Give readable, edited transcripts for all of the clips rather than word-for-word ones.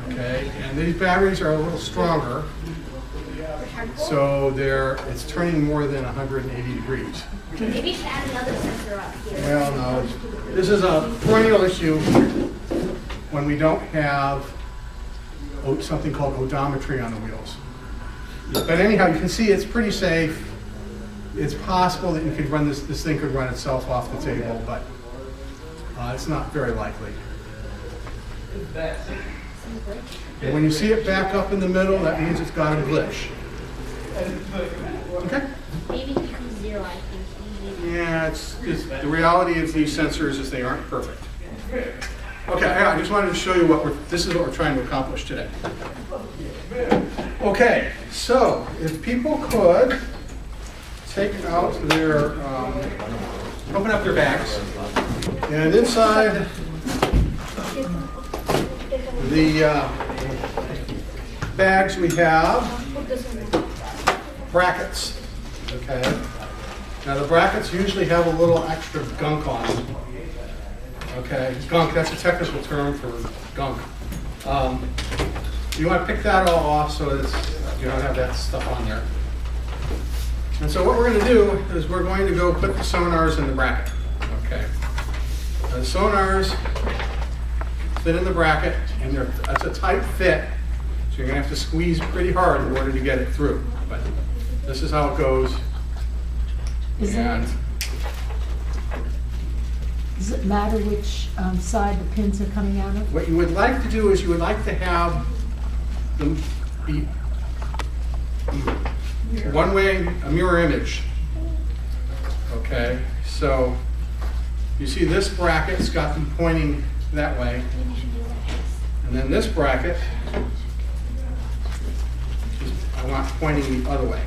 Okay, and these batteries are a little stronger, so it's turning more than 180 degrees. Maybe you should add another sensor up here. Well, no, this is a perennial issue when we don't have something called odometry on the wheels. But anyhow, you can see it's pretty safe. It's possible that you could run this thing could run itself off the table, but it's not very likely. And when you see it back up in the middle, that means it's got a glitch. Okay? Maybe become 0, I think. Yeah, it's the reality of these sensors is they aren't perfect. Okay, I just wanted to show you this is what we're trying to accomplish today. Okay, so if people could take out their, open up their bags, and inside the bags we have brackets, okay? Now the brackets usually have a little extra gunk on them. Okay, gunk, that's a technical term for gunk. You want to pick that all off so that you don't have that stuff on there. And so what we're going to do is we're going to go put the sonars in the bracket. Okay. Now the sonars fit in the bracket, and that's a tight fit, so you're going to have to squeeze pretty hard in order to get it through. But this is how it goes. Does it matter which side the pins are coming out of? What you would like to do is you would like to have them be one way, a mirror image. Okay, so you see this bracket's got them pointing that way, and then this bracket I want pointing the other way.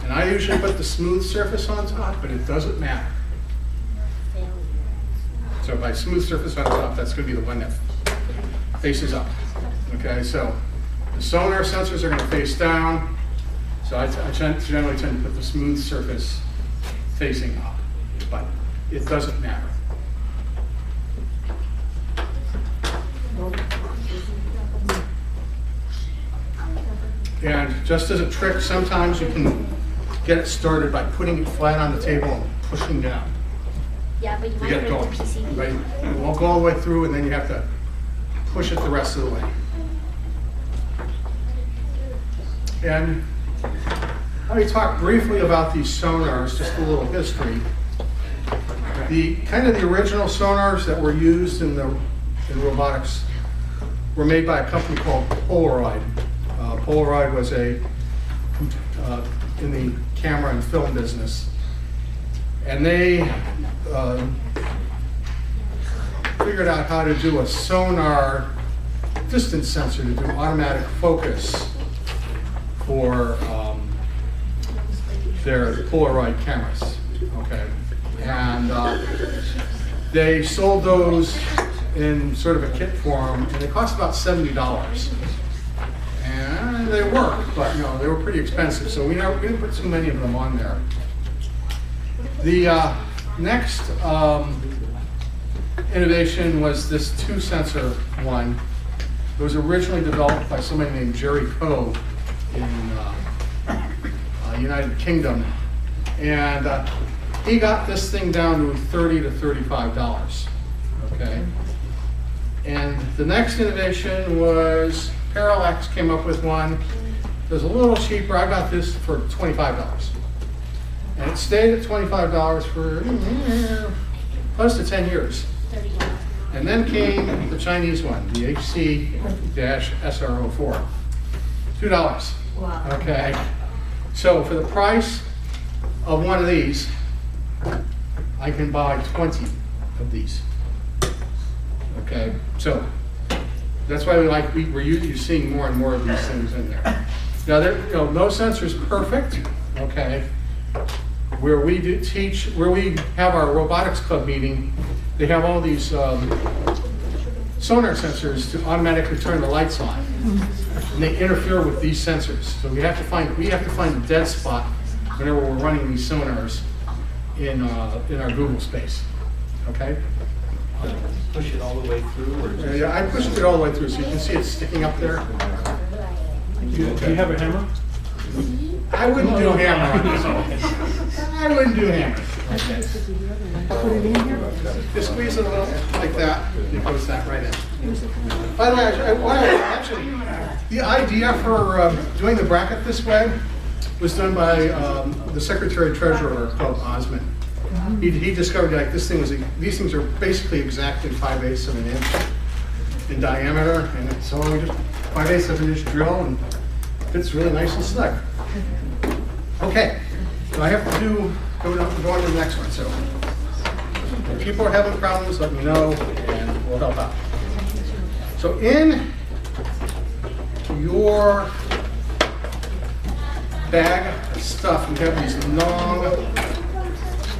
And I usually put the smooth surface on top, but it doesn't matter. So by smooth surface on top, that's going to be the one that faces up. Okay, so the sonar sensors are going to face down. So I generally tend to put the smooth surface facing up, but it doesn't matter. And just as a trick, sometimes you can get it started by putting it flat on the table and pushing down. Yeah, but you To might get it break going. the PCB. Right? It won't go all the way through, and then you have to push it the rest of the way. And let me talk briefly about these sonars, just a little history. The original sonars that were used in robotics were made by a company called Polaroid. Polaroid was in the camera and film business, and they figured out how to do a sonar distance sensor to do automatic focus for their Polaroid cameras. Okay, and they sold those in sort of a kit form, and they cost about $70. And they worked, but they were pretty expensive, so we didn't put too many of them on there. The next innovation was this 2-sensor one. It was originally developed by somebody named Jerry Coe in United Kingdom, and he got this thing down to $30 to $35. Okay, and the next innovation was Parallax came up with one. It was a little cheaper. I got this for $25. And it stayed at $25 for close to 10 years. And then came the Chinese one, the HC-SR04. $2. Wow. Okay. So for the price of one of these, I can buy 20 of these. Okay. So that's why you're seeing more and more of these things in there. Now, no sensor's perfect, okay? Where we have our robotics club meeting, they have all these sonar sensors to automatically turn the lights on, and they interfere with these sensors. So we have to find a dead spot whenever we're running these sonars in our Google space, okay? push it all the way through, or just? Yeah, I pushed it all the way through, so you can see it's sticking up there. Do you have a hammer? I wouldn't do hammer on this one. I wouldn't do hammer. Put it in here? Just squeeze it a little like that, it goes that right in. By the way, actually, the idea for doing the bracket this way was done by the Secretary Treasurer called Osmond. He discovered like this thing was, these things are basically exactly 5/8 of an inch in diameter, and so we just 5/8 of an inch drill, and it fits really nice and snug. Okay, so I have to go on to the next one. So if people are having problems, let me know, and we'll help out. So in your bag of stuff, you have these long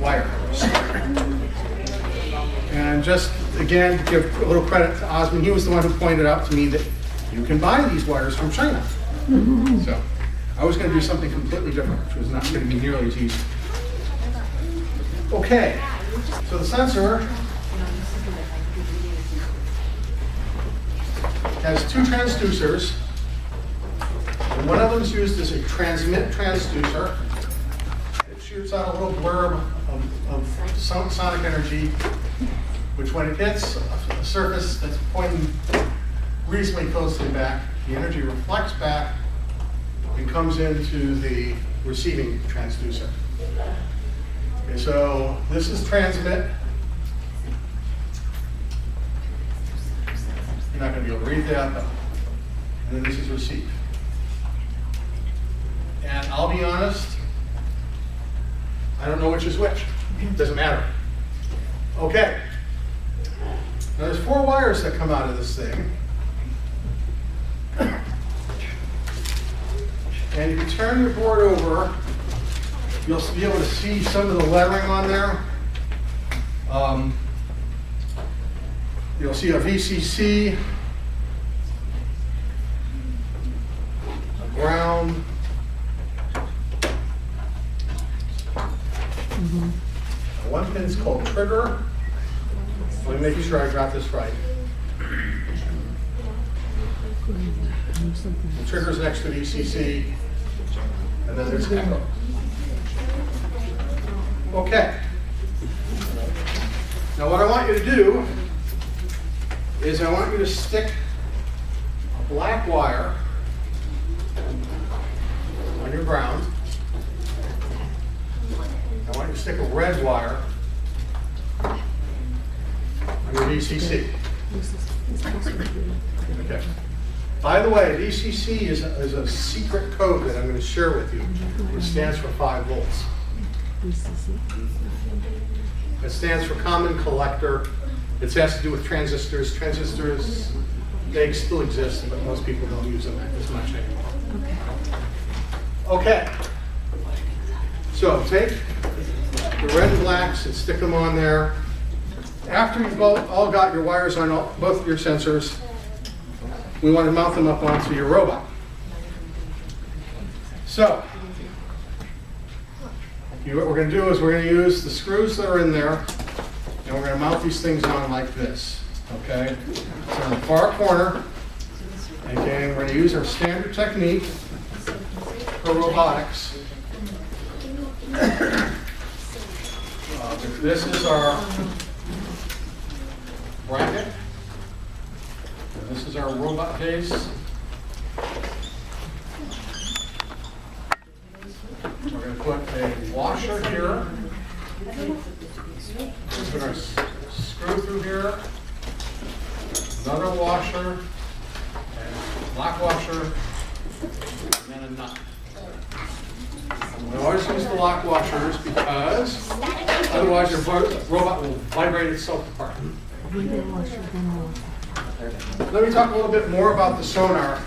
wires. And just, again, to give a little credit to Osmond, he was the one who pointed out to me that you can buy these wires from China. So I was going to do something completely different, which was not going to be nearly as easy. Okay, so the sensor has two transducers. And one of them is used as a transmit transducer. It shoots out a little blurb of sonic energy, which when it hits a surface that's pointing reasonably closely back, the energy reflects back and comes into the receiving transducer. Okay, so this is transmit. You're not going to be able to read that, though. And then this is receive. And I'll be honest, I don't know which is which. It doesn't matter. Okay. Now there's 4 wires that come out of this thing. And if you turn your board over, you'll be able to see some of the lettering on there. You'll see a VCC, a ground, one pin is called trigger. Let me make sure I got this right. The trigger is next to VCC, and then there's echo. Okay. Now what I want you to do is I want you to stick a black wire on your ground. I want you to stick a red wire on your VCC. Okay. By the way, VCC is a secret code that I'm going to share with you, which stands for 5 volts. It stands for common collector. It has to do with transistors. Transistors, they still exist, but most people don't use them as much anymore. Okay. So take the red and blacks and stick them on there. After you've all got your wires on both of your sensors, we want to mount them up onto your robot. So, what we're going to do is we're going to use the screws that are in there, and we're going to mount these things on like this. Okay? So in the far corner, okay, we're going to use our standard technique for robotics. This is our bracket. And this is our robot case. We're going to put a washer here. We're going to screw through here. Another washer. And black washer. And then a nut. We always use the lock washers because otherwise your robot will vibrate itself apart. Let me talk a little bit more about the sonar.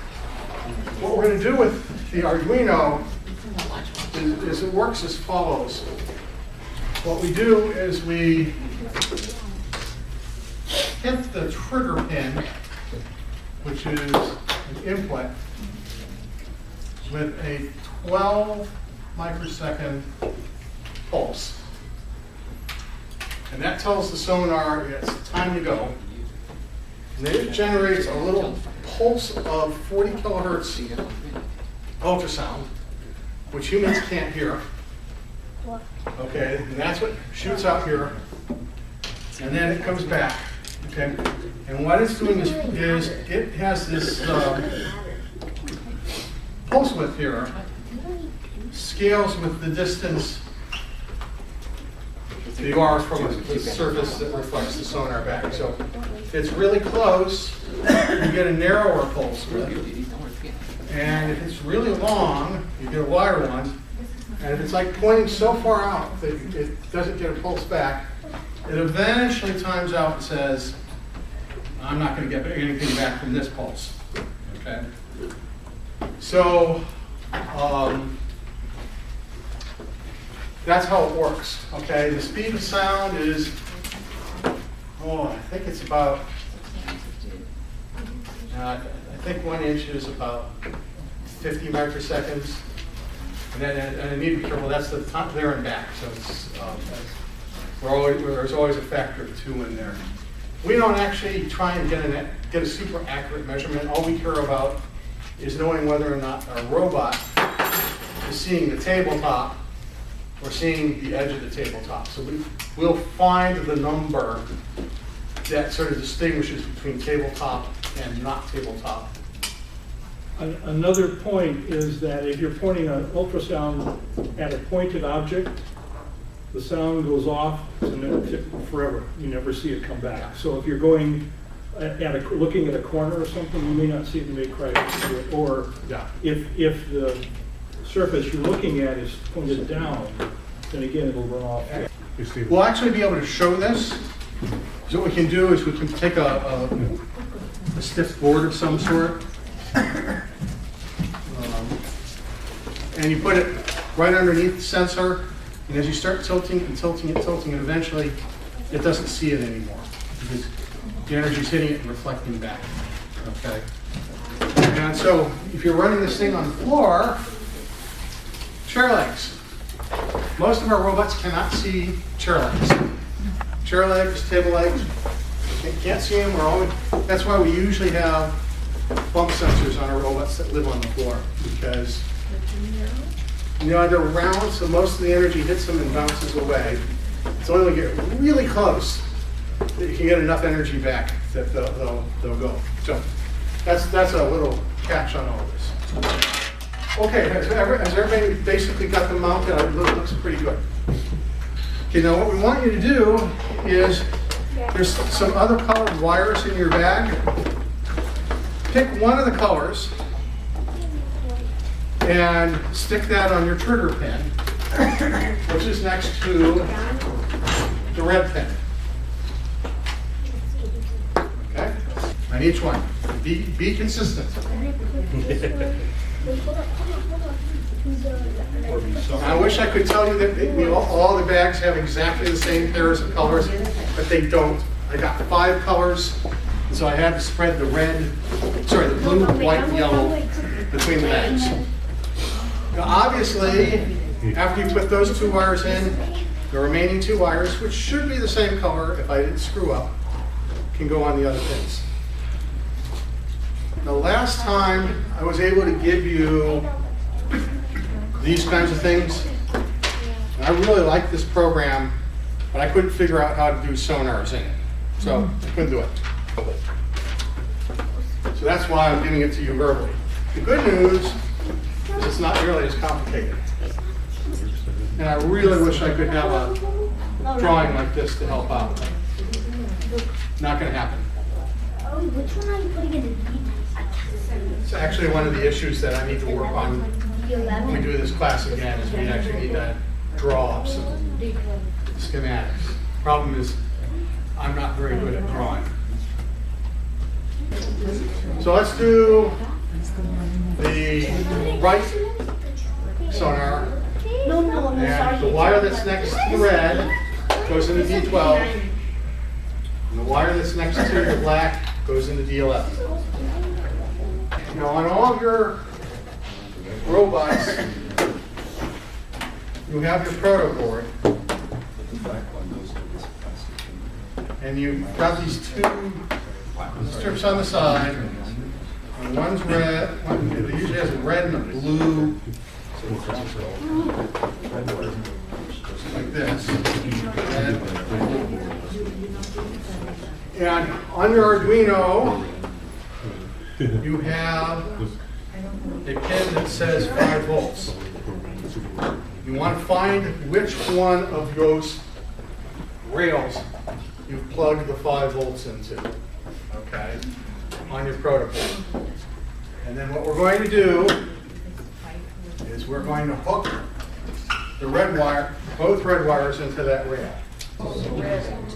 What we're going to do with the Arduino is it works as follows. What we do is we hit the trigger pin, which is an input, with a 12 microsecond pulse. And that tells the sonar it's time to go. And then it generates a little pulse of 40 kilohertz ultrasound, which humans can't hear. Okay, and that's what shoots out here, and then it comes back. Okay, and what it's doing is it has this pulse width here, scales with the distance you are from the surface that reflects the sonar back. So if it's really close, you get a narrower pulse width, and if it's really long, you get a wider one. And if it's like pointing so far out that it doesn't get a pulse back, it eventually times out and says, I'm not going to get anything back from this pulse. Okay? So that's how it works. Okay? The speed of sound is, I think it's about, I think 1 inch is about 50 microseconds. And I need to be careful, that's the top there and back, so it's, there's always a factor of 2 in there. We don't actually try and get a super accurate measurement. All we care about is knowing whether or not our robot is seeing the tabletop or seeing the edge of the tabletop. So we'll find the number that sort of distinguishes between tabletop and not tabletop. Another point is that if you're pointing an ultrasound at a pointed object, the sound goes off and then forever. You never see it come back. So if you're going looking at a corner or something, you may not see it make right to it. Or if the surface you're looking at is pointed down, then again it'll run off. We'll actually be able to show this. So what we can do is we can take a stiff board of some sort, and you put it right underneath the sensor, and as you start tilting and tilting and tilting, and eventually it doesn't see it anymore because the energy is hitting it and reflecting back. Okay. And so if you're running this thing on the floor, chair legs. Most of our robots cannot see chair legs. Chair legs, table legs, can't see them. That's why we usually have bump sensors on our robots that live on the floor, because they're round, so most of the energy hits them and bounces away. It's only when you get really close that you can get enough energy back that they'll go. So that's a little catch on all this. Okay, has everybody basically got them mounted? It looks pretty good. Okay, now what we want you to do is, there's some other colored wires in your bag. Pick one of the colors and stick that on your trigger pin, which is next to the red pin. Okay? On each one. Be consistent. I wish I could tell you that all the bags have exactly the same pairs of colors, but they don't. I got 5 colors, and so I had to spread the blue, white, and yellow between the bags. Now, obviously, after you put those 2 wires in, the remaining 2 wires, which should be the same color if I didn't screw up, can go on the other pins. The last time I was able to give you these kinds of things, and I really like this program, but I couldn't figure out how to do sonars in it. So I couldn't do it. So that's why I'm giving it to you verbally. The good news is it's not nearly as complicated. And I really wish I could have a drawing like this to help out. Not going to happen. Which one are you putting in the deep? It's actually one of the issues that I need to work on when we do this class again, is we actually need to draw up some schematics. Problem is, I'm not very good at drawing. So let's do the right sonar, and the wire that's next to the red goes into D12, and the wire that's next to the black goes into D11. Now on all of your robots, you have your proto board, and you've got these 2 strips on the side. And one's red, it usually has a red and a blue, like this. And on your Arduino, you have a pin that says 5 volts. You want to find which one of those rails you've plugged the 5 volts into, okay, on your prototype. And then what we're going to do is we're going to hook the red wire, both red wires into that rail.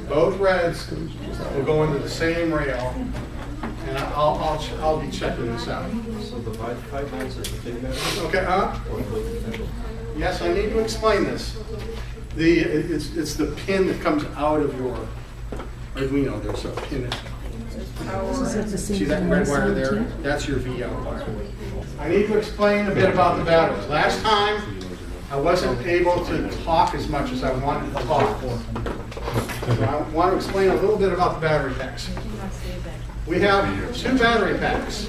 Both reds will go into the same rail, and I'll be checking this out. So the 5 volts is the big battery? Okay, yes, I need to explain this. It's the pin that comes out of your Arduino. There's a pin. Is that the same See that thing red as wire there? 17? That's your VO wire. I need to explain a bit about the batteries. Last time, I wasn't able to talk as much as I wanted to talk. So I want to explain a little bit about the battery packs. We have 2 battery packs.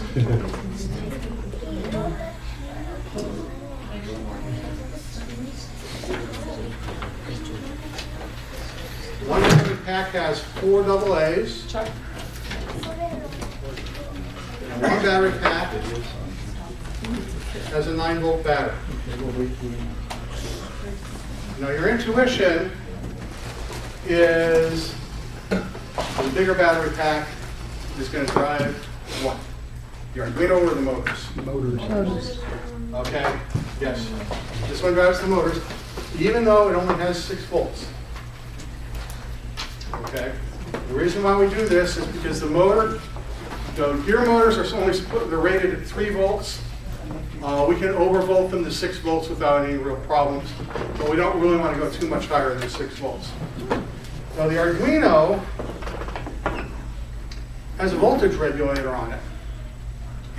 One battery pack has 4 AA's. And one battery pack has a 9-volt battery. Now your intuition is the bigger battery pack is going to drive what? Your Arduino or the motors? Motors. Okay, yes. This one drives the motors, even though it only has 6 volts. Okay? The reason why we do this is because the motor, your motors are only they're rated at 3 volts. We can overvolt them to 6 volts without any real problems, but we don't really want to go too much higher than 6 volts. Now the Arduino has a voltage regulator on it,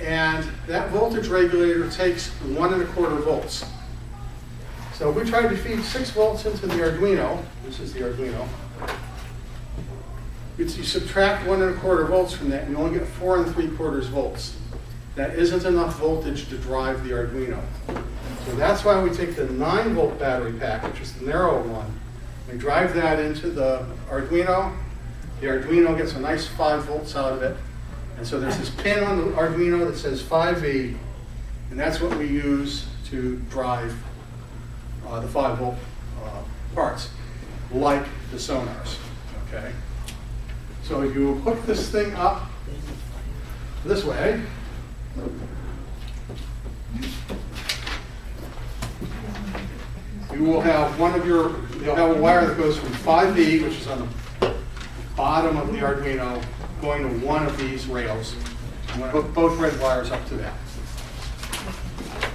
and that voltage regulator takes 1 1/4 volts. So if we tried to feed 6 volts into the Arduino, this is the Arduino, you subtract 1 1/4 volts from that, and you only get 4 3/4 volts. That isn't enough voltage to drive the Arduino. So that's why we take the 9-volt battery pack, which is the narrow one, we drive that into the Arduino. The Arduino gets a nice 5 volts out of it. And so there's this pin on the Arduino that says 5V, and that's what we use to drive the 5-volt parts, like the sonars, okay? So if you hook this thing up this way, you will have you'll have a wire that goes from 5V, which is on the bottom of the Arduino, going to one of these rails. I'm going to hook both red wires up to that.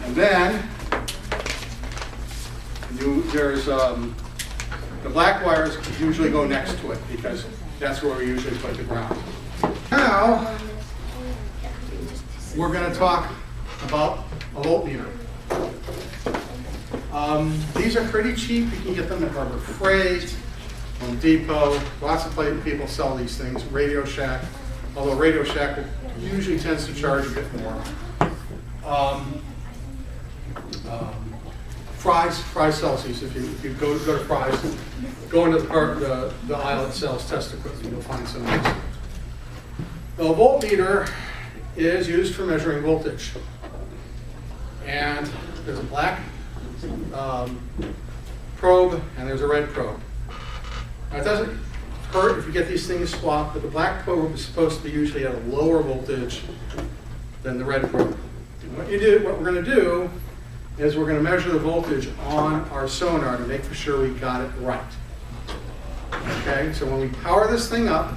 And then there's the black wires usually go next to it because that's where we usually put the ground. Now, we're going to talk about a voltmeter. These are pretty cheap. You can get them at Harbor Freight, Home Depot. Lots of people sell these things. Radio Shack, although Radio Shack usually tends to charge a bit more. Fry's sells these. If you go to Fry's, go into the aisle that sells test equipment, you'll find some of these. The voltmeter is used for measuring voltage. And there's a black probe and there's a red probe. Now it doesn't hurt if you get these things swapped, but the black probe is supposed to be usually at a lower voltage than the red probe. And what we're going to do is we're going to measure the voltage on our sonar to make sure we got it right. Okay, so when we power this thing up,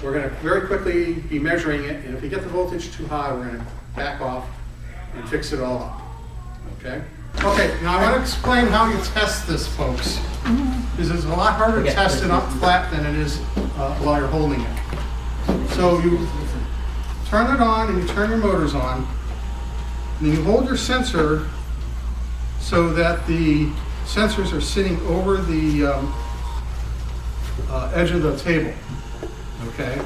we're going to very quickly be measuring it, and if we get the voltage too high, we're going to back off and fix it all up. Okay? Okay, now I want to explain how you test this, folks. Because it's a lot harder to test it up flat than it is while you're holding it. So you turn it on and you turn your motors on, and then you hold your sensor so that the sensors are sitting over the edge of the table. Okay?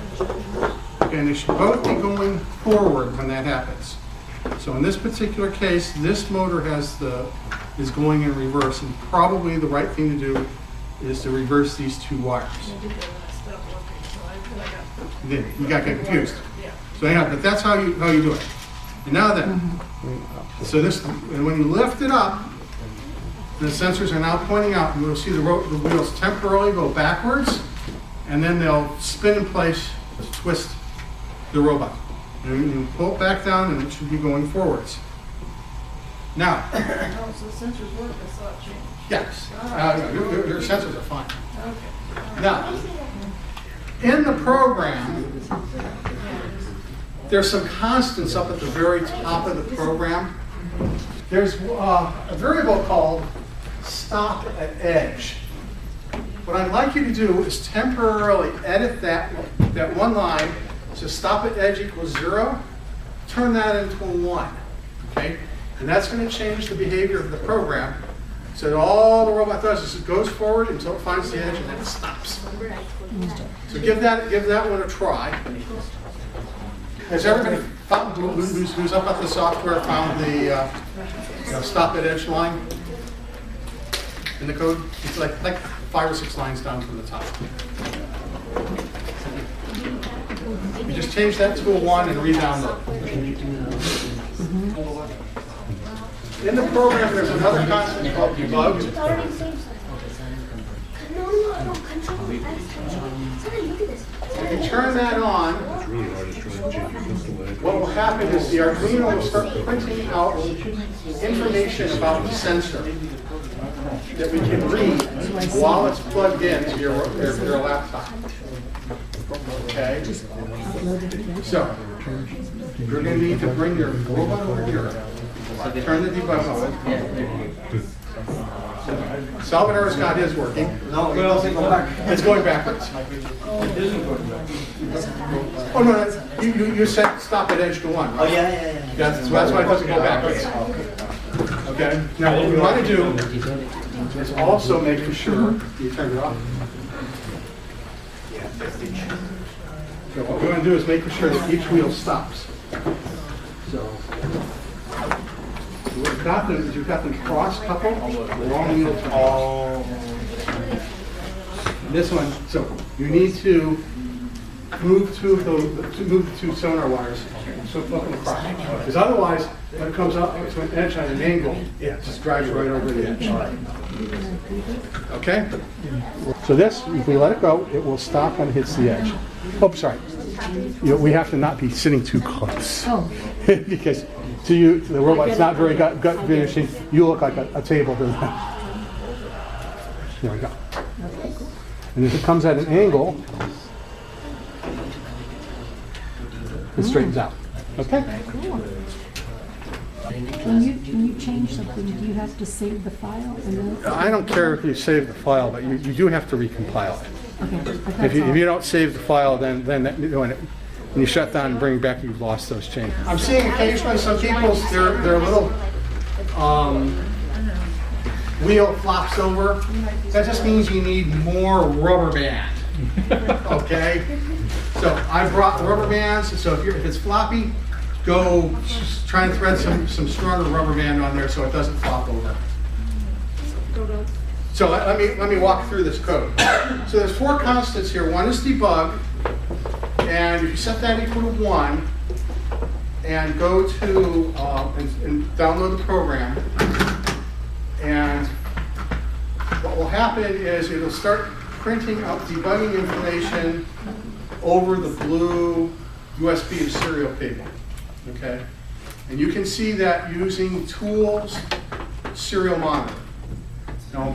You Okay, and they should both be going forward when that happens. So in this particular case, this motor is going in reverse, and probably the right thing to do is to reverse these two wires. You got confused. So anyhow, but that's how you do it. And now then, so this, and when you lift it up, the sensors are now pointing out, and you'll see the wheels temporarily go backwards, and then they'll spin in place to twist the robot. And you pull it back down, and it should be going forwards. Now. Oh, so the sensors work, I saw it change. Yes, your sensors are fine. Okay. Now, in the program, there's some constants up at the very top of the program. There's a variable called stop at edge. What I'd like you to do is temporarily edit that one line. So stop at edge equals 0. Turn that into a 1. Okay? And that's going to change the behavior of the program. So that all the robot does is it goes forward until it finds the edge and then it stops. So give that one a try. Has everybody found, who's up at the software found the stop at edge line in the code? It's like 5 or 6 lines down from the top. You just change that to a 1 and re-download. In the program, there's another constant called debug. It's already saved something. No, control. Somebody look at this. If you turn that on, what will happen is the Arduino will start printing out information about the sensor that we can read while it's plugged into your laptop. Okay? So, you're going to need to bring your robot over here. Turn the debug on. Salvador's got his working. No, it doesn't go back. It's going backwards. It isn't going back. Oh, no, you set stop at edge to 1, right? Oh, yeah. That's why it doesn't go backwards. Okay, now what we want to do is also making sure you turn it off. So what we're going to do is making sure that each wheel stops. So what you've got them cross-coupled, long wheel turn. This one, so you need to move the two sonar wires, so flip them across. Because otherwise, when it comes up to an edge on an angle, it just drives right over the edge. Okay? So this, if we let it go, it will stop when it hits the edge. Oh, sorry. We have to not be sitting too close. Oh. Because to you, the robot's not very gut finishing. You look like a table to them. There we go. And if it comes at an angle, it straightens out. Okay? When you change something, do you have to save the file and then? I don't care if you save the file, but you do have to recompile it. Okay, but If that's all. you don't save the file, then when you shut down and bring it back, you've lost those changes. I'm seeing occasionally some people's their little wheel flops over. That just means you need more rubber band. Okay? So I brought rubber bands. So if it's floppy, go try and thread some stronger rubber band on there so it doesn't flop over. So let me walk through this code. So there's 4 constants here. One is debug, and if you set that equal to 1, and go to and download the program, and what will happen is it'll start printing out debugging information over the blue USB to serial cable. Okay, and you can see that using Tools Serial Monitor. Now,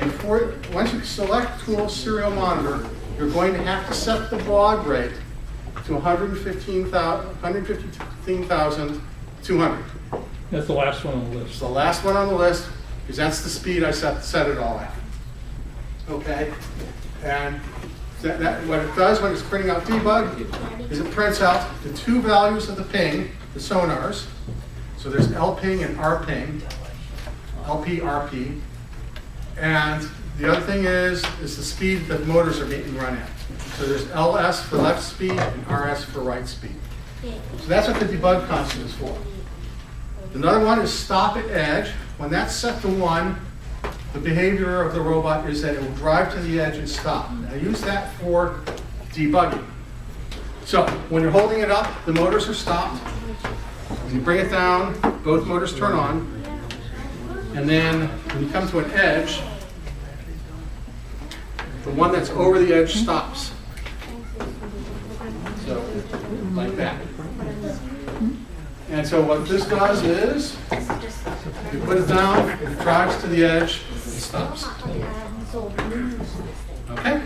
once you select Tools Serial Monitor, you're going to have to set the baud rate to 115,200. That's the last one on the It's list. the last one on the list, because that's the speed I set it all at. Okay? And what it does when it's printing out debug is it prints out the 2 values of the ping, the sonars. So there's L ping and R ping, LP, RP. And the other thing is the speed that motors are being run at. So there's LS for left speed and RS for right speed. So that's what the debug constant is for. Another one is stop at edge. When that's set to 1, the behavior of the robot is that it will drive to the edge and stop. I use that for debugging. So when you're holding it up, the motors are stopped. When you bring it down, both motors turn on. And then when you come to an edge, the one that's over the edge stops. So, like that. And so what this does is, you put it down, it drives to the edge, it stops. Okay?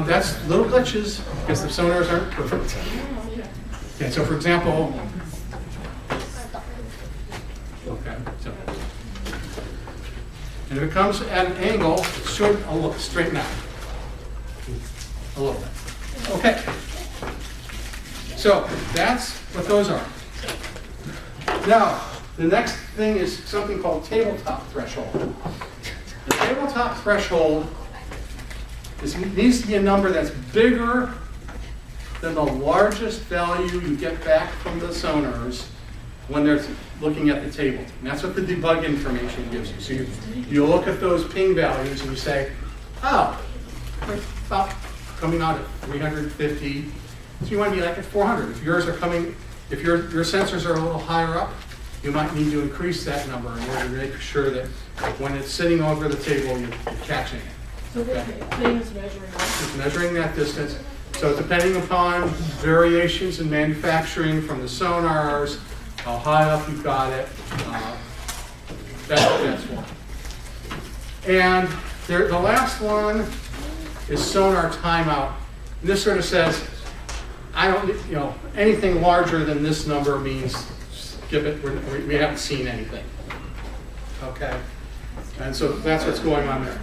That's little glitches because the sonars aren't perfect. Okay, so for example, okay, so, and if it comes at an angle, it should straighten out a little bit. Okay, so that's what those are. Now, the next thing is something called tabletop threshold. The tabletop threshold needs to be a number that's bigger than the largest value you get back from the sonars when they're looking at the table. And that's what the debug information gives you. So you look at those ping values and you say, oh, about coming out at 350. So you want to be like at 400. If yours are coming, if your sensors are a little higher up, you might need to increase that number in order to make sure that when it's sitting over the table, you're catching it. So the thing is measuring that. It's measuring that distance. So depending upon variations in manufacturing from the sonars, how high up you've got it, that's one. And the last one is Sonar Time Out. And this sort of says, I don't, anything larger than this number means skip it, we haven't seen anything. Okay? And so that's what's going on there.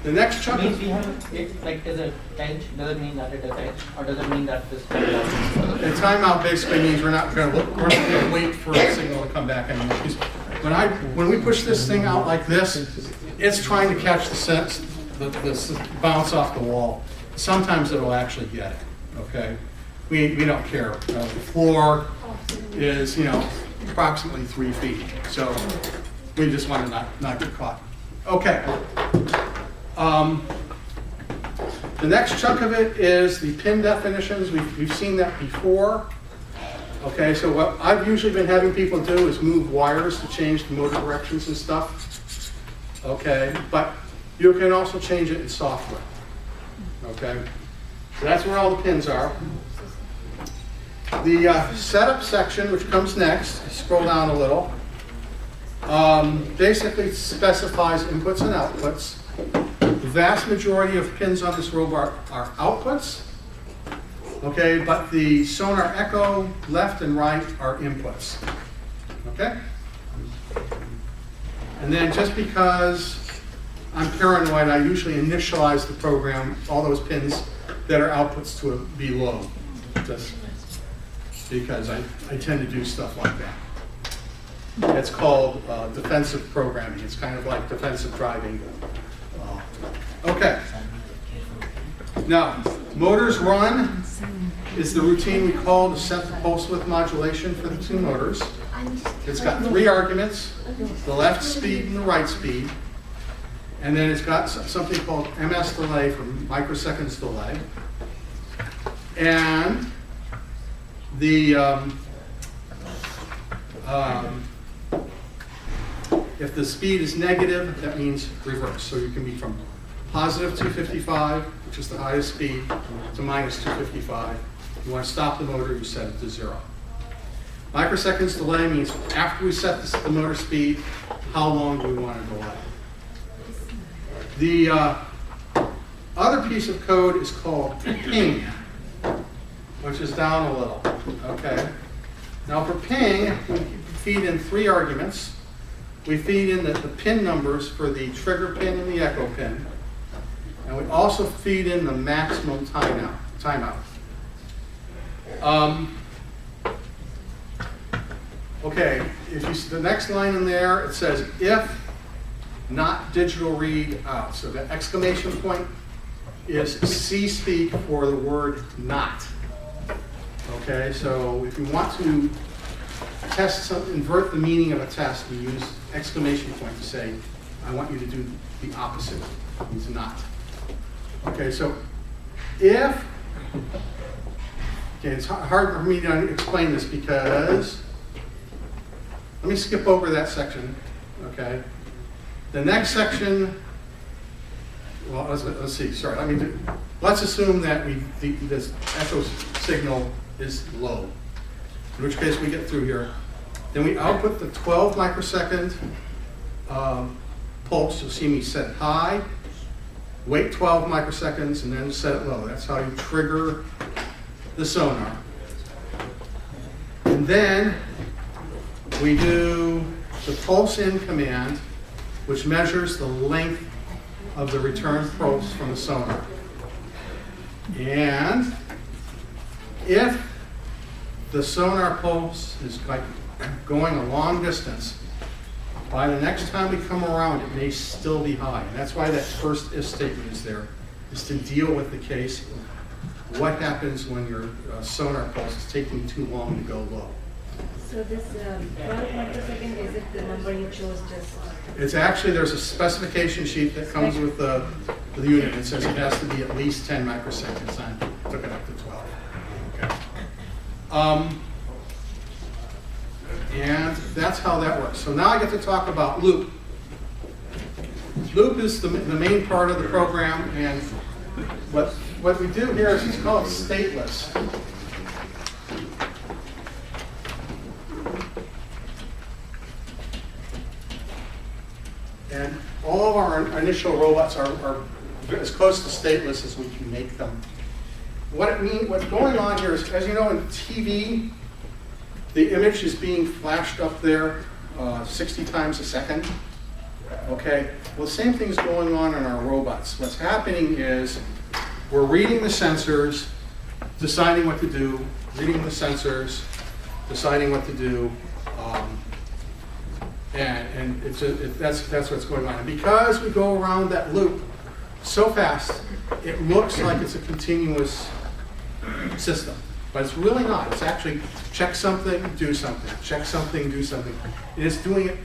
The next chunk Means we have it like as a edge, doesn't mean that it is edge, or does it mean that this the timeout basically means we're not going to wait for a signal to come back anymore. Because when we push this thing out like this, it's trying to catch the bounce off the wall. Sometimes it'll actually get it. Okay, we don't care. The floor is approximately 3 feet, so we just want to not get caught. Okay. The next chunk of it is the pin definitions. We've seen that before. Okay, so what I've usually been having people do is move wires to change the motor directions and stuff. Okay, but you can also change it in software. Okay, so that's where all the pins are. The setup section, which comes next, scroll down a little, basically specifies inputs and outputs. The vast majority of pins on this robot are outputs, okay, but the sonar echo left and right are inputs, okay? And then just because I'm paranoid, I usually initialize the program, all those pins that are outputs to be low, just because I tend to do stuff like that. It's called defensive programming. It's kind of like defensive driving. Okay. Now, motors run is the routine we call to set the pulse width modulation for the two motors. It's got 3 arguments, the left speed and the right speed. And then it's got something called MS delay for microseconds delay. And the if the speed is negative, that means reverse. So you can be from positive 255, which is the highest speed, to minus 255. You want to stop the motor, you set it to 0. Microseconds delay means after we set the motor speed, how long do we want to delay? The other piece of code is called ping, which is down a little. Okay. Now for ping, we feed in 3 arguments. We feed in the pin numbers for the trigger pin and the echo pin. And we also feed in the maximum timeout. Okay, if you see the next line in there, it says if not digital read out. So the exclamation point is C-speak for the word not. Okay, so if you want to test something, invert the meaning of a test, we use exclamation point to say, I want you to do the opposite. It means not. Okay, so if, okay, it's hard for me to explain this because, let me skip over that section, okay? The next section, well, let's see, sorry, let's assume that this echo signal is low, in which case we get through here. Then we output the 12 microsecond pulse. You'll see me set it high, wait 12 microseconds, and then set it low. That's how you trigger the sonar. And then we do the pulse in command, which measures the length of the return pulse from the sonar. And if the sonar pulse is like going a long distance, by the next time we come around, it may still be high. And that's why that first if statement is there, is to deal with the case of what happens when your sonar pulse is taking too long to go low. So this 12 microsecond, is it the number you chose just? It's actually, there's a specification sheet that comes with the unit. It says it has to be at least 10 microseconds. I took it up to 12. Okay. And that's how that works. So now I get to talk about loop. Loop is the main part of the program, and what we do here is it's called stateless. And all of our initial robots are as close to stateless as we can make them. What's going on here is, as you know, in TV, the image is being flashed up there 60 times a second. Okay, well, the same thing's going on in our robots. What's happening is we're reading the sensors, deciding what to do, reading the sensors, deciding what to do, and that's what's going on. And because we go around that loop so fast, it looks like it's a continuous system. But it's really not. It's actually check something, do something, check something, do something. And it's doing it,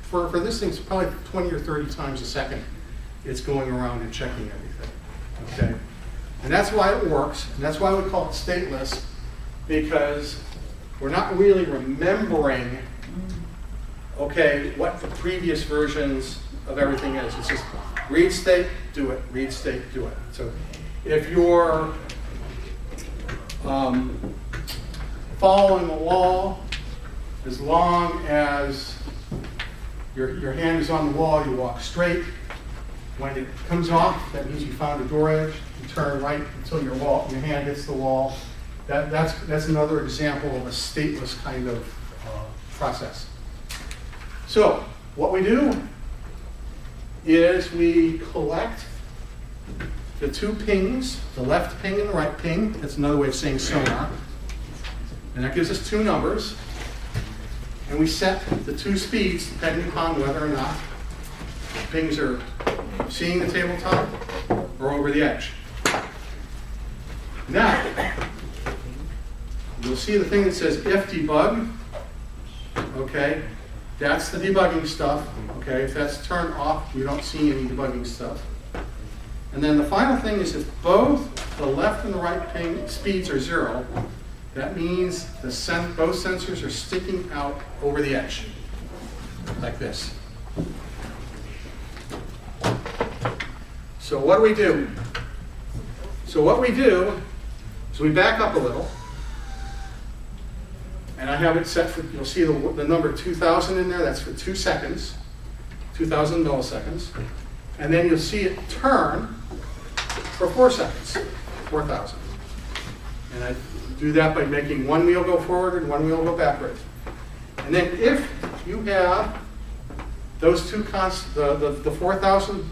for this thing, it's probably 20 or 30 times a second. It's going around and checking everything, okay? And that's why it works, and that's why we call it stateless, because we're not really remembering, okay, what the previous versions of everything is. It's just read state, do it, read state, do it. So if you're following the wall, as long as your hand is on the wall, you walk straight. When it comes off, that means you found a door edge. You turn right until your hand hits the wall. That's another example of a stateless kind of process. So what we do is we collect the two pings, the left ping and the right ping. That's another way of saying sonar. And that gives us two numbers. And we set the two speeds depending upon whether or not the pings are seeing the tabletop or over the edge. Now, you'll see the thing that says if debug. Okay, that's the debugging stuff. Okay, if that's turned off, you don't see any debugging stuff. And then the final thing is if both the left and the right ping speeds are 0, that means both sensors are sticking out over the edge, like this. So what do we do? So what we do is we back up a little, and I have it set for, you'll see the number 2000 in there, that's for 2 seconds, 2000 milliseconds. And then you'll see it turn for 4 seconds, 4000. And I do that by making one wheel go forward and one wheel go backward. And then if you have those two the 4000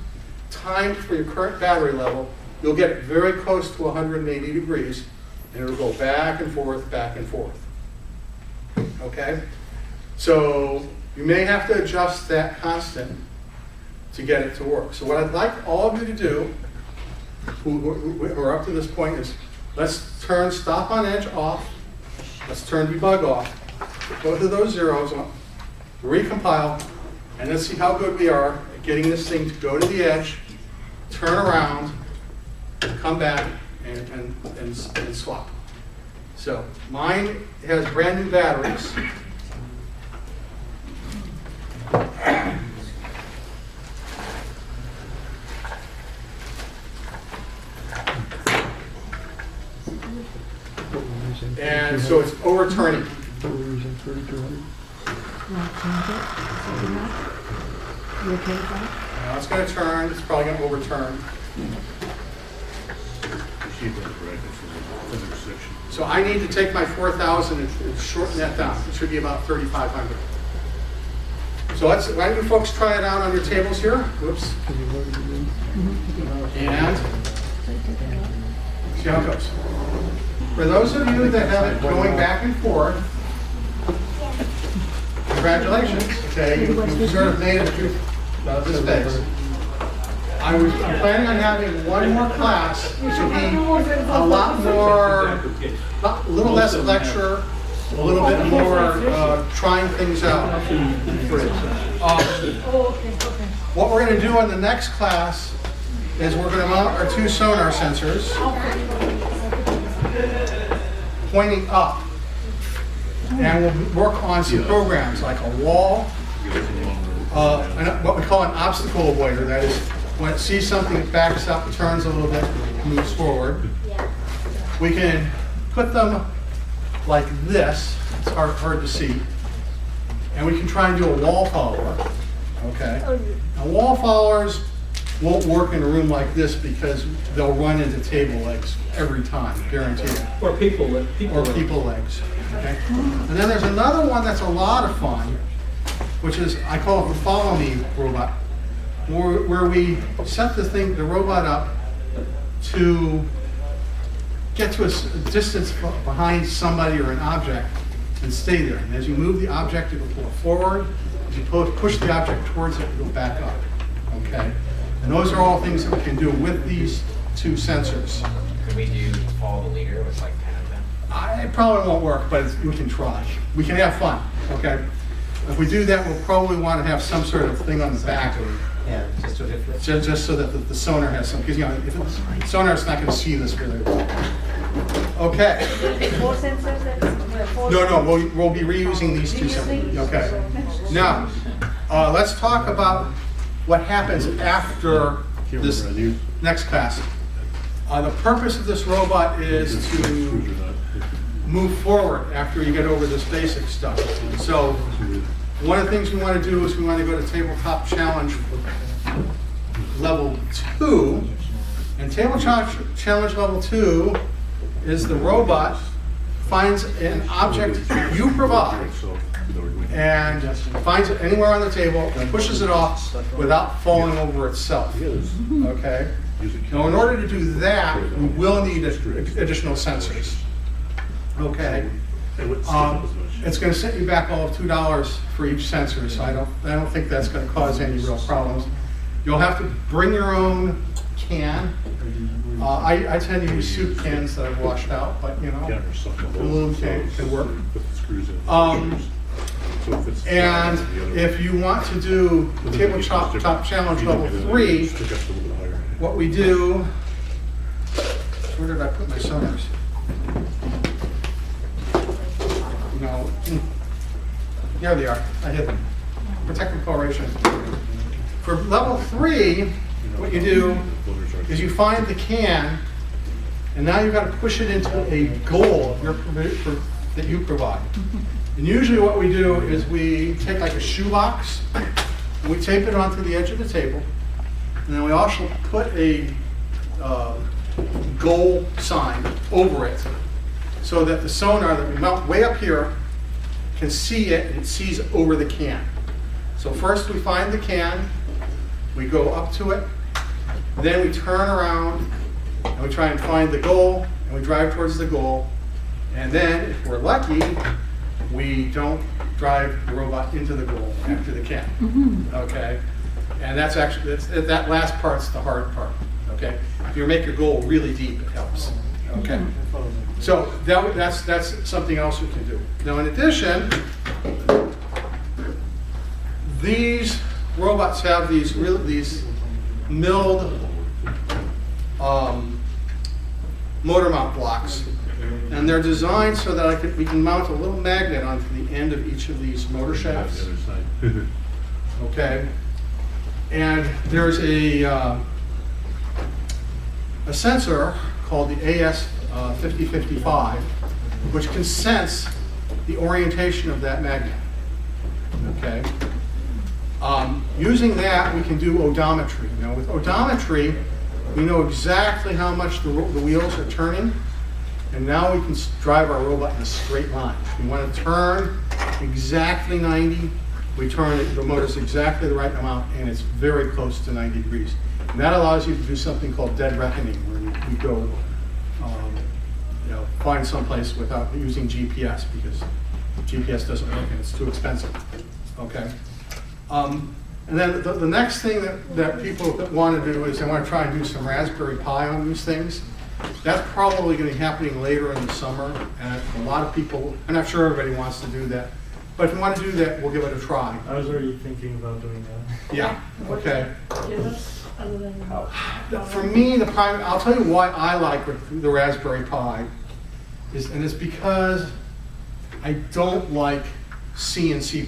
timed for your current battery level, you'll get it very close to 180 degrees, and it'll go back and forth, back and forth. Okay? So you may have to adjust that constant to get it to work. So what I'd like all of you to do, who are up to this point, is let's turn stop on edge off. Let's turn debug off. Both of those zeros on. Recompile, and let's see how good we are at getting this thing to go to the edge, turn around, come back, and swap. So mine has brand new batteries. And so it's overturning. You okay with that? Now it's going to turn. It's probably going to overturn. So I need to take my 4,000 and shorten that down. It should be about 3,500. So why don't you folks try it out on your tables here? Whoops. And see how it goes. For those of you that have it going back and forth, congratulations. Okay, you sort of made it through this phase. I'm planning on having one more class, which will be a lot more, a little less lecture, a little bit more trying things out. What we're going to do in the next class is we're going to mount our 2 sonar sensors pointing up. And we'll work on some programs like a wall, what we call an obstacle avoider. That is, when it sees something, it backs up, turns a little bit, moves forward. We can put them like this. It's hard to see. And we can try and do a wall follower. Okay. Now, wall followers won't work in a room like this because they'll run into table legs every time, guaranteed. Or people legs. Okay. And then there's another one that's a lot of fun, which is, I call it the follow me robot, where we set the robot up to get to a distance behind somebody or an object and stay there. And as you move the object, it'll pull forward. As you push the object towards it, it'll back up. Okay. And those are all things that we can do with these 2 sensors. Could we do follow the leader with like 10 of them? It probably won't work, but we can try. We can have fun, okay? If we do that, we'll probably want to have some sort of thing on the back, Yeah, just to reflect. just so that the sonar has some, because if sonar's not going to see this really well. Okay. 4 sensors, that's 4. No, we'll be reusing these 2 sensors. Okay. Now, let's talk about what happens after this next class. The purpose of this robot is to move forward after you get over this basic stuff. So one of the things we want to do is we want to go to Tabletop Challenge Level 2. And Tabletop Challenge Level 2 is the robot finds an object you provide and finds it anywhere on the table and pushes it off without falling over itself. Okay? Now, in order to do that, we will need additional sensors. Okay? It's going to set you back all of $2 for each sensor, so I don't think that's going to cause any real problems. You'll have to bring your own can. I tend to use soup cans that I've washed out, but you know, aluminum can work. And if you want to do Tabletop Challenge Level 3, what we do, where did I put my sonars? No, there they are, I hit them. Protective coloration. For level 3, what you do is you find the can, and now you've got to push it into a goal that you provide. And usually what we do is we take like a shoebox, and we tape it onto the edge of the table, and then we also put a goal sign over it so that the sonar that we mount way up here can see it, and it sees over the can. So first we find the can, we go up to it, then we turn around and we try and find the goal, and we drive towards the goal, and then if we're lucky, we don't drive the robot into the goal after the can. Okay? And that's actually, that last part's the hard part, okay? If you make your goal really deep, it helps, okay? So that's something else we can do. Now, in addition, these robots have these milled motor mount blocks, and they're designed so that we can mount a little magnet onto the end of each of these motor shafts. Okay, and there's a sensor called the AS5055, which can sense the orientation of that magnet. Okay. Using that, we can do odometry. Now, with odometry, we know exactly how much the wheels are turning, and now we can drive our robot in a straight line. If we want to turn exactly 90, we turn it, the motor's exactly the right amount, and it's very close to 90 degrees. And that allows you to do something called dead reckoning, where you go find someplace without using GPS, because GPS doesn't work and it's too expensive. Okay. And then the next thing that people want to do is they want to try and do some Raspberry Pi on these things. That's probably going to be happening later in the summer, and a lot of people, I'm not sure everybody wants to do that, but if you want to do that, we'll give it a try. I was already thinking about doing that. Yeah, okay. Give us other than. For me, I'll tell you why I like the Raspberry Pi, and it's because I don't like C and C++,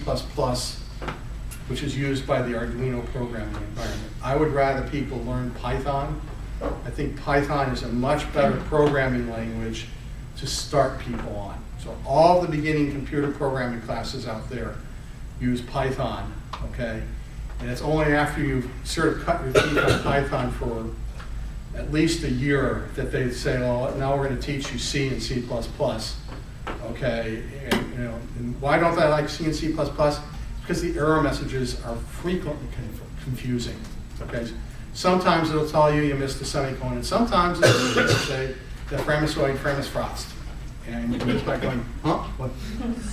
which is used by the Arduino programming environment. I would rather people learn Python. I think Python is a much better programming language to start people on. So all the beginning computer programming classes out there use Python, okay? And it's only after you've sort of cut your teeth on Python for at least a year that they say, well, now we're going to teach you C and C++, okay? And why don't I like C and C++? Because the error messages are frequently confusing, okay? Sometimes it'll tell you you missed a semicolon, and sometimes it'll say the frame is frost. And you just by going, huh? What?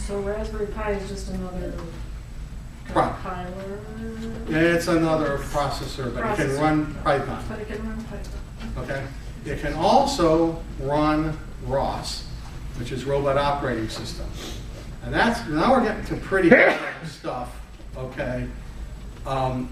So Raspberry Pi is just another Right. compiler. It's another processor, but it can run Python, But it can run Python. okay? It can also run ROS, which is Robot Operating System. And now we're getting to pretty high-level stuff, okay? I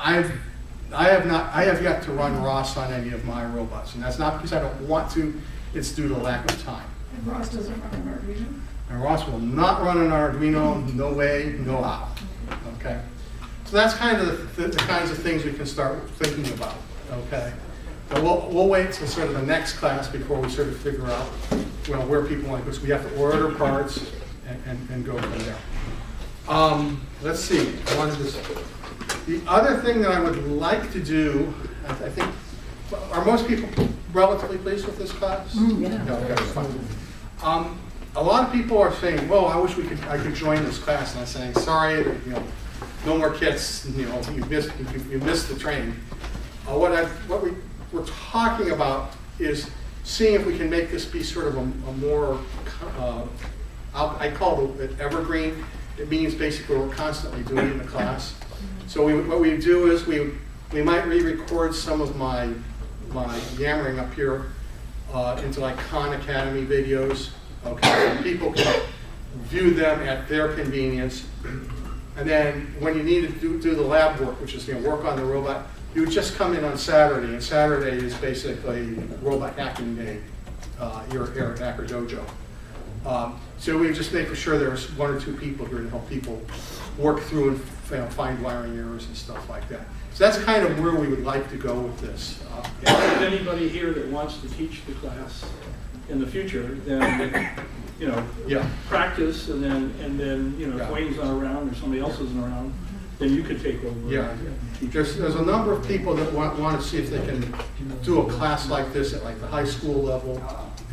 have yet to run ROS on any of my robots, and that's not because I don't want to, it's due to lack of time. And ROS doesn't run an Arduino. And ROS will not run an Arduino, no way, no how, okay? So that's kind of the kinds of things we can start thinking about, okay? But we'll wait till sort of the next class before we sort of figure out, where people want, because we have to order parts and go from there. Let's see, the other thing that I would like to do, I think, are most people relatively pleased with this class? Yeah. Okay, fine. A lot of people are saying, well, I wish I could join this class, and I'm saying, sorry, no more kits, you missed the train. What we're talking about is seeing if we can make this be sort of a more, I call it evergreen. It means basically we're constantly doing it in the class. So what we do is we might re-record some of my yammering up here into like Khan Academy videos. Okay, so people can view them at their convenience. And then when you need to do the lab work, which is work on the robot, you would just come in on Saturday, and Saturday is basically robot hacking day here at Hacker Dojo. So we just make sure there's one or two people here to help people work through and find wiring errors and stuff like that. So that's kind of where we would like to go with this. If there's anybody here that wants to teach the class in the future, then practice, and then if Wayne's not around or somebody else isn't around, then you could take over. Yeah, there's a number of people that want to see if they can do a class like this at like the high school level,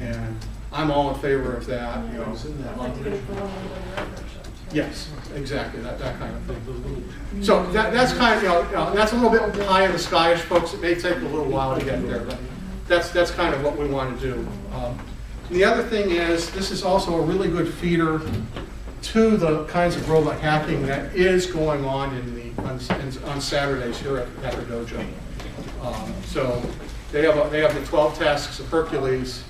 and I'm all in favor of that. I'd like to get it for one of the other shops. Yes, exactly, that kind of thing. So that's kind of, that's a little bit high in the sky-ish, folks. It may take a little while to get there, but that's kind of what we want to do. The other thing is, this is also a really good feeder to the kinds of robot hacking that is going on on Saturdays here at the dojo. So they have the 12 tasks of Hercules,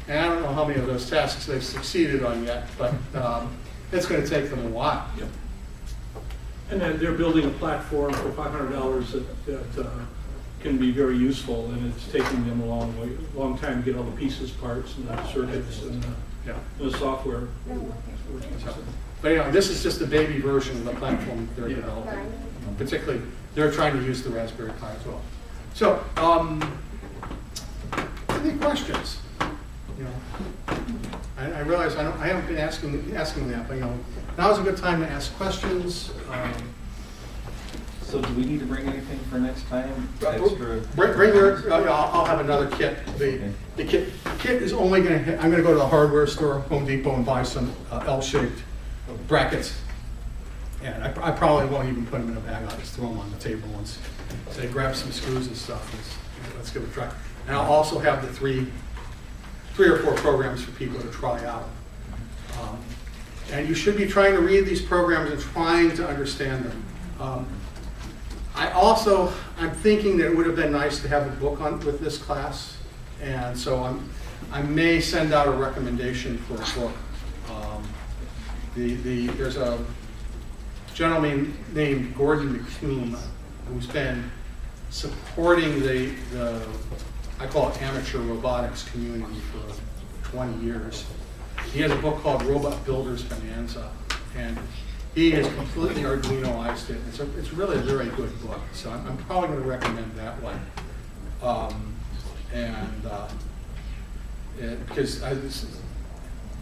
and I don't know how many of those tasks they've succeeded on yet, but it's going to take them a while. Yep. And then they're building a platform for $500 that can be very useful, and it's taking them a long time to get all the pieces, parts, and the circuits, and Yeah. the software. But anyway, this is just a baby version of the platform they're developing. Particularly, they're trying to use the Raspberry Pi as well. So, any questions? You know, I realize I haven't been asking that, but you know, now's a good time to ask questions. So do we need to bring anything for next time? Bring your. I'll have another kit. The kit is only going to. I'm going to go to the hardware store, Home Depot, and buy some L-shaped brackets. And I probably won't even put them in a bag. I'll just throw them on the table once. Say, grab some screws and stuff. Let's give it a try. And I'll also have the three or four programs for people to try out. And you should be trying to read these programs and trying to understand them. I'm thinking that it would have been nice to have a book with this class, and so I may send out a recommendation for a book. There's a gentleman named Gordon McComb who's been supporting the I call it amateur robotics community for 20 years. He has a book called Robot Builders Bonanza, and he has completely Arduinoized it. It's really a very good book, so I'm probably going to recommend that one. Because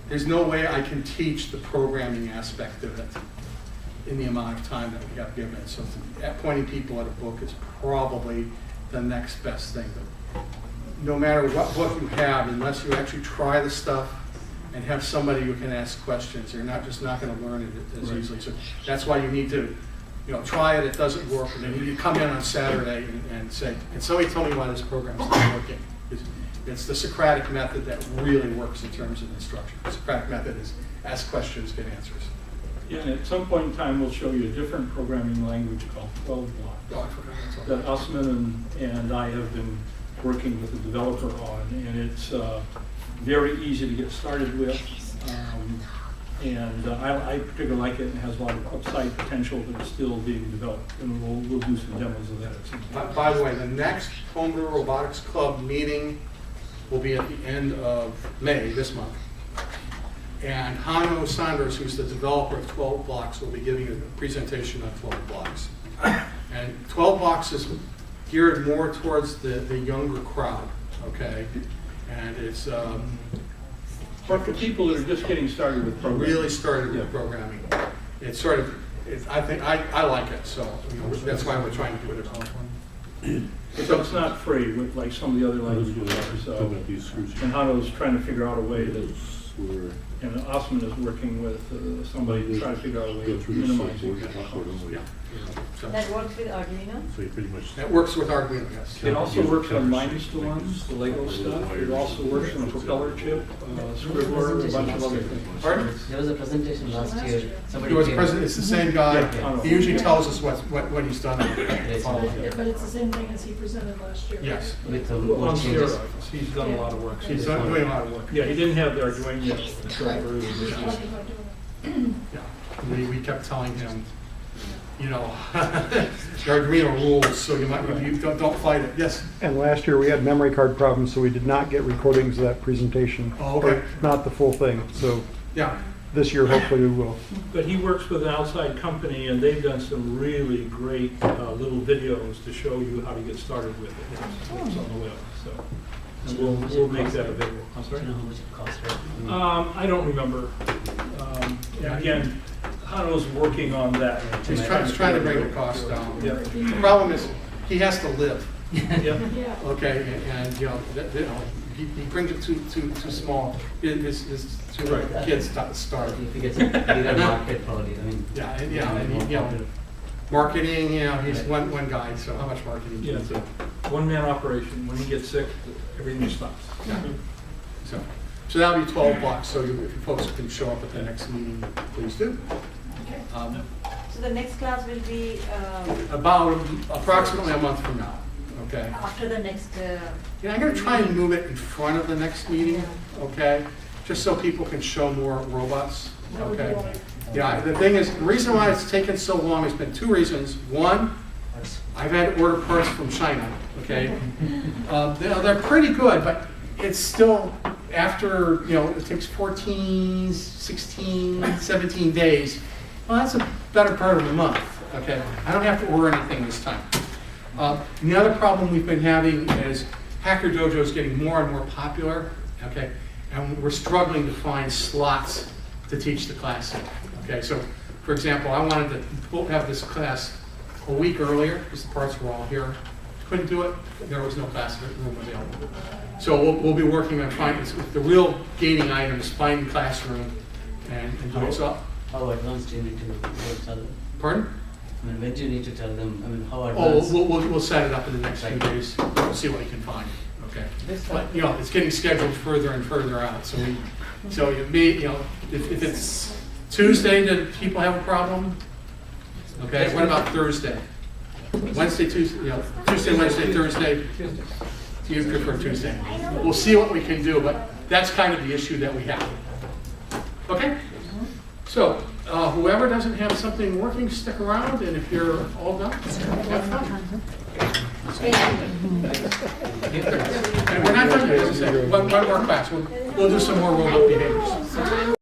there's no way I can teach the programming aspect of it in the amount of time that we have given. So pointing people at a book is probably the next best thing. But no matter what book you have, unless you actually try the stuff and have somebody who can ask questions, you're not going to learn it as easily. So that's why you need to, try it. It doesn't work, and then you need to come in on Saturday and say, "Can somebody tell me why this program's not working?" It's the Socratic method that really works in terms of instruction. The Socratic method is ask questions, get answers. Yeah, and at some point in time, we'll show you a different programming language called 12 block Oh, I forgot that's all. that Usman and I have been working with the developer on, and it's very easy to get started with. I particularly like it, and it has a lot of upside potential, but it's still being developed, and we'll do some demos of that at some point. By the way, the next Homebrew Robotics Club meeting will be at the end of May, this month. And Hanno Sanders, who's the developer of 12 Blocks, will be giving a presentation on 12 Blocks. And 12 Blocks is geared more towards the younger crowd, okay? And it's But for people that are just getting started with programming. really started with programming. It's sort of, I think, I like it, so that's why we're trying to do it at home. So it's not free, like some of the other languages are, so. And Hanno's trying to figure out a way that, and Osman is working with somebody to try to figure out a way of minimizing that cost. Yeah. So That works with Arduino? that works with Arduino, yes. It also works on Minus the ones, the Lego stuff. It also works on a propeller chip, Scribbler, a bunch of other things. Pardon? There was a presentation last year. He Somebody was came- president, it's the same guy. Yeah. He usually tells us what he's done. But it's the same thing as he presented last year. Yes. with On more changes. steroids. He's done a lot of work. He's doing a lot of work. Yeah, he didn't have the Arduino driver. Yeah. We kept telling him, the Arduino rules, so you don't fight it. Yes? And last year, we had memory card problems, so we did not get recordings of that presentation. Oh, okay. Or not the full thing, so Yeah. this year, hopefully, we will. But he works with an outside company, and they've done some really great little videos to show you how to get started with it. It's on the web, so. And we'll make that available. I'm Do sorry? you know how much it costs, right? I don't remember. Again, Hanno's working on that. He's trying to bring the cost down. Yeah. The problem is, he has to live, Yeah. Yeah. okay? And, he brings it too small. His two kids starve. If he gets a bigger market, probably, I mean. And marketing, he's one guy, so how much marketing? Yeah, it's a one-man operation. When he gets sick, everything stops. Yeah. So, So that'll be $12, so if you folks can show up at the next meeting, please do. So the next class will be About approximately a month from now, okay? after the next. Yeah, I'm gonna try and move it in front of the next meeting, okay? Just so people can show more robots, okay? Yeah, the thing is, the reason why it's taken so long has been two reasons. One, I've had to order parts from China, okay? They're pretty good, but it's still, after, it takes 14, 16, 17 days. Well, that's a better part of a month, okay? I don't have to order anything this time. And the other problem we've been having is Hacker Dojo is getting more and more popular, okay? And we're struggling to find slots to teach the class in, okay? So, for example, I wanted to have this class a week earlier because the parts were all here. Couldn't do it, there was no class room available. So we'll be working on finding, the real gating item is finding classroom and doing so. How advanced do you need to tell them? Pardon? I mean, when do you need to tell them? I mean, how Oh, advanced? we'll set it up in the next few days. We'll see what we can find, okay? But, it's getting scheduled further and further out, so if it's Tuesday, do people have a problem? Okay, what about Thursday? Wednesday, Tuesday, Tuesday, Wednesday, Thursday? You prefer Tuesday. We'll see what we can do, but that's kind of the issue that we have. Okay? So, whoever doesn't have something working, stick around, and if you're all done, have fun. And we're not done yet, as I said. One more class. We'll do some more robot behaviors.